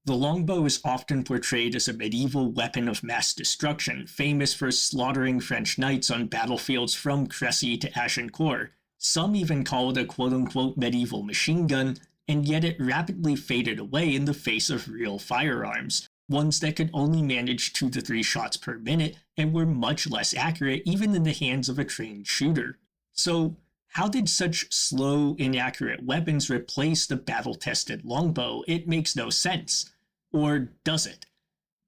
The longbow is often portrayed as a medieval weapon of mass destruction, famous for slaughtering French knights on battlefields from Crecy to Agincourt. Some even call it a quote-unquote medieval machine gun, and yet it rapidly faded away in the face of real firearms, ones that could only manage 2 to 3 shots per minute and were much less accurate even in the hands of a trained shooter. So, how did such slow, inaccurate weapons replace the battle-tested longbow? It makes no sense. Or does it?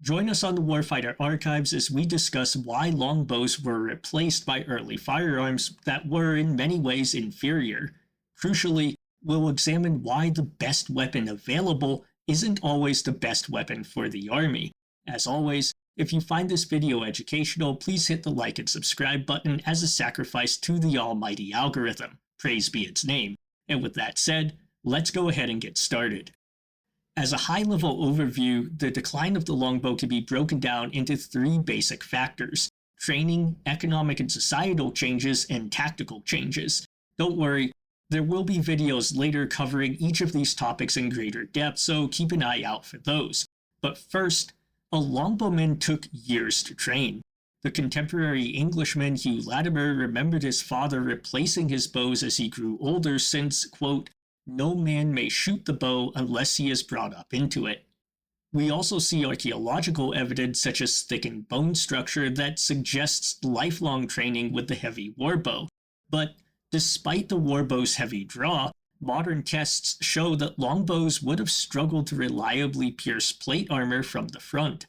Join us on the Warfighter Archives as we discuss why longbows were replaced by early firearms that were in many ways inferior. Crucially, we'll examine why the best weapon available isn't always the best weapon for the army. As always, if you find this video educational, please hit the like and subscribe button as a sacrifice to the almighty algorithm. Praise be its name. And with that said, let's go ahead and get started. As a high-level overview, the decline of the longbow can be broken down into 3 basic factors: training, economic and societal changes, and tactical changes. Don't worry, there will be videos later covering each of these topics in greater depth, so keep an eye out for those. But first, a longbowman took years to train. The contemporary Englishman Hugh Latimer remembered his father replacing his bows as he grew older since, quote, "No man may shoot the bow unless he is brought up into it." We also see archaeological evidence such as thickened bone structure that suggests lifelong training with the heavy warbow. But despite the warbow's heavy draw, modern tests show that longbows would have struggled to reliably pierce plate armor from the front.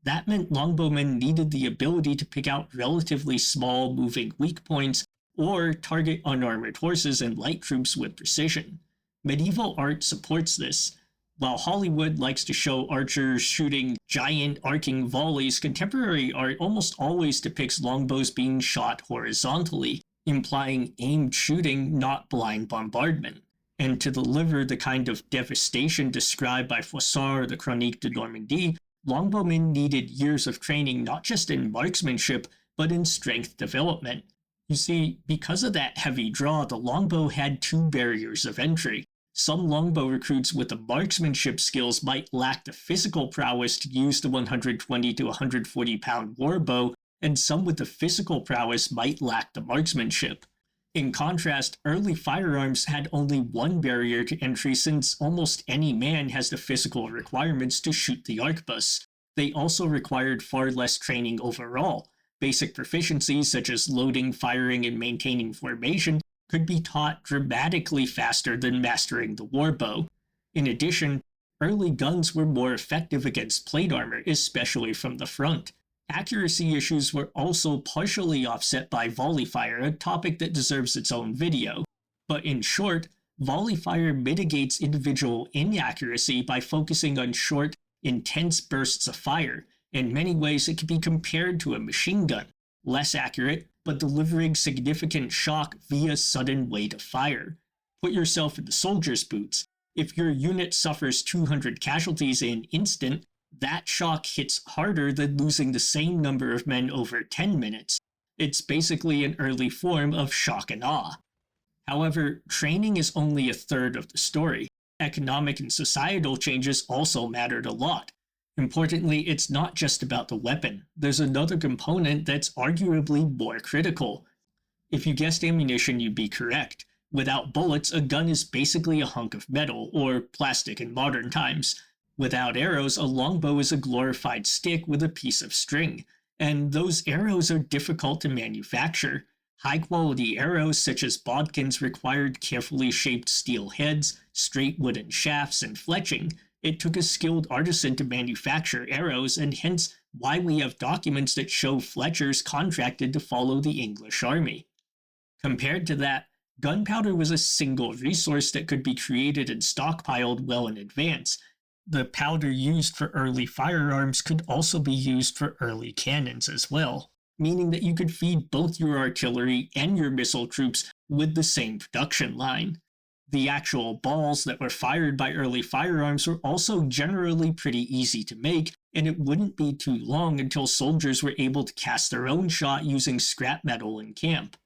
That meant longbowmen needed the ability to pick out relatively small moving weak points or target unarmored horses and light troops with precision. Medieval art supports this. While Hollywood likes to show archers shooting giant arcing volleys, contemporary art almost always depicts longbows being shot horizontally, implying aimed shooting, not blind bombardment. And to deliver the kind of devastation described by Froissart or the Chronique de Normandie, longbowmen needed years of training not just in marksmanship, but in strength development. You see, because of that heavy draw, the longbow had 2 barriers of entry. Some longbow recruits with the marksmanship skills might lack the physical prowess to use the 120 to 140 pound warbow, and some with the physical prowess might lack the marksmanship. In contrast, early firearms had only 1 barrier to entry since almost any man has the physical requirements to shoot the arquebus. They also required far less training overall. Basic proficiencies such as loading, firing, and maintaining formation could be taught dramatically faster than mastering the warbow. In addition, early guns were more effective against plate armor, especially from the front. Accuracy issues were also partially offset by volley fire, a topic that deserves its own video. But in short, volley fire mitigates individual inaccuracy by focusing on short, intense bursts of fire. In many ways, it can be compared to a machine gun, less accurate, but delivering significant shock via sudden weight of fire. Put yourself in the soldier's boots. If your unit suffers 200 casualties in an instant, that shock hits harder than losing the same number of men over 10 minutes. It's basically an early form of shock and awe. However, training is only a third of the story. Economic and societal changes also mattered a lot. Importantly, it's not just about the weapon. There's another component that's arguably more critical. If you guessed ammunition, you'd be correct. Without bullets, a gun is basically a hunk of metal, or plastic in modern times. Without arrows, a longbow is a glorified stick with a piece of string. And those arrows are difficult to manufacture. High-quality arrows such as bodkins required carefully shaped steel heads, straight wooden shafts, and fletching. It took a skilled artisan to manufacture arrows, and hence why we have documents that show fletchers contracted to follow the English army. Compared to that, gunpowder was a single resource that could be created and stockpiled well in advance. The powder used for early firearms could also be used for early cannons as well, meaning that you could feed both your artillery and your missile troops with the same production line. The actual balls that were fired by early firearms were also generally pretty easy to make, and it wouldn't be too long until soldiers were able to cast their own shot using scrap metal in camp.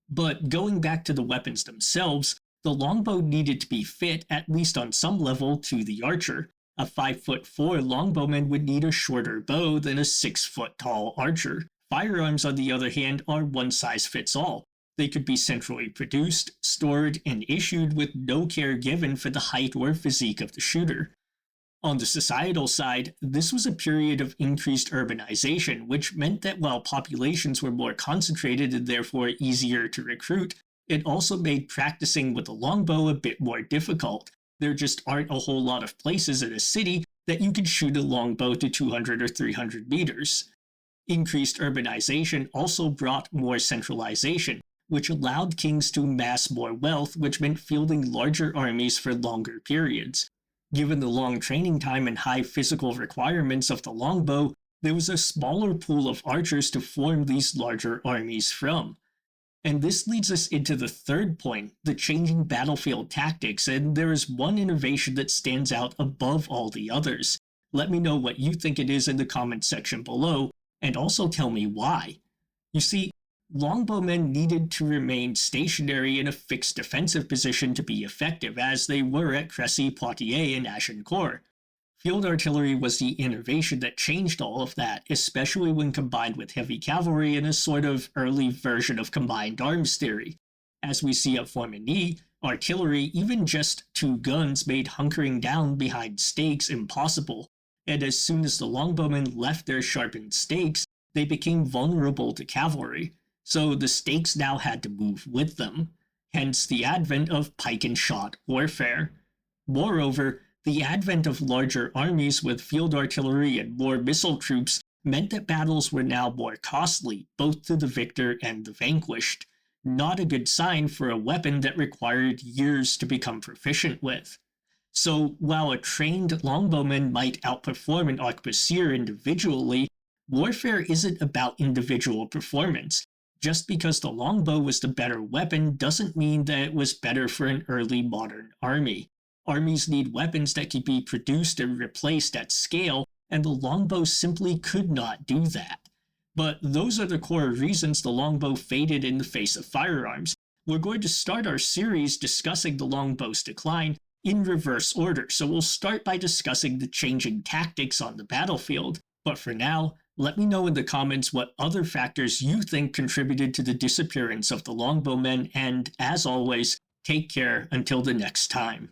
But going back to the weapons themselves, the longbow needed to be fit, at least on some level, to the archer. A 5'4" longbowman would need a shorter bow than a 6-foot tall archer. Firearms, on the other hand, are one size fits all. They could be centrally produced, stored, and issued with no care given for the height or physique of the shooter. On the societal side, this was a period of increased urbanization, which meant that while populations were more concentrated and therefore easier to recruit, it also made practicing with a longbow a bit more difficult. There just aren't a whole lot of places in a city that you can shoot a longbow to 200 or 300 meters. Increased urbanization also brought more centralization, which allowed kings to amass more wealth, which meant fielding larger armies for longer periods. Given the long training time and high physical requirements of the longbow, there was a smaller pool of archers to form these larger armies from. And this leads us into the third point, the changing battlefield tactics, and there is one innovation that stands out above all the others. Let me know what you think it is in the comments section below, and also tell me why. You see, longbowmen needed to remain stationary in a fixed defensive position to be effective, as they were at Crecy, Poitiers, and Agincourt. Field artillery was the innovation that changed all of that, especially when combined with heavy cavalry in a sort of early version of combined arms theory. As we see at Poitiers, artillery, even just 2 guns, made hunkering down behind stakes impossible, and as soon as the longbowmen left their sharpened stakes, they became vulnerable to cavalry. So the stakes now had to move with them, hence the advent of pike and shot warfare. Moreover, the advent of larger armies with field artillery and more missile troops meant that battles were now more costly, both to the victor and the vanquished. Not a good sign for a weapon that required years to become proficient with. So while a trained longbowman might outperform an arquebusier individually, warfare isn't about individual performance. Just because the longbow was the better weapon doesn't mean that it was better for an early modern army. Armies need weapons that can be produced and replaced at scale, and the longbow simply could not do that. But those are the core reasons the longbow faded in the face of firearms. We're going to start our series discussing the longbow's decline in reverse order, so we'll start by discussing the changing tactics on the battlefield. But for now, let me know in the comments what other factors you think contributed to the disappearance of the longbowmen, and as always, take care until the next time.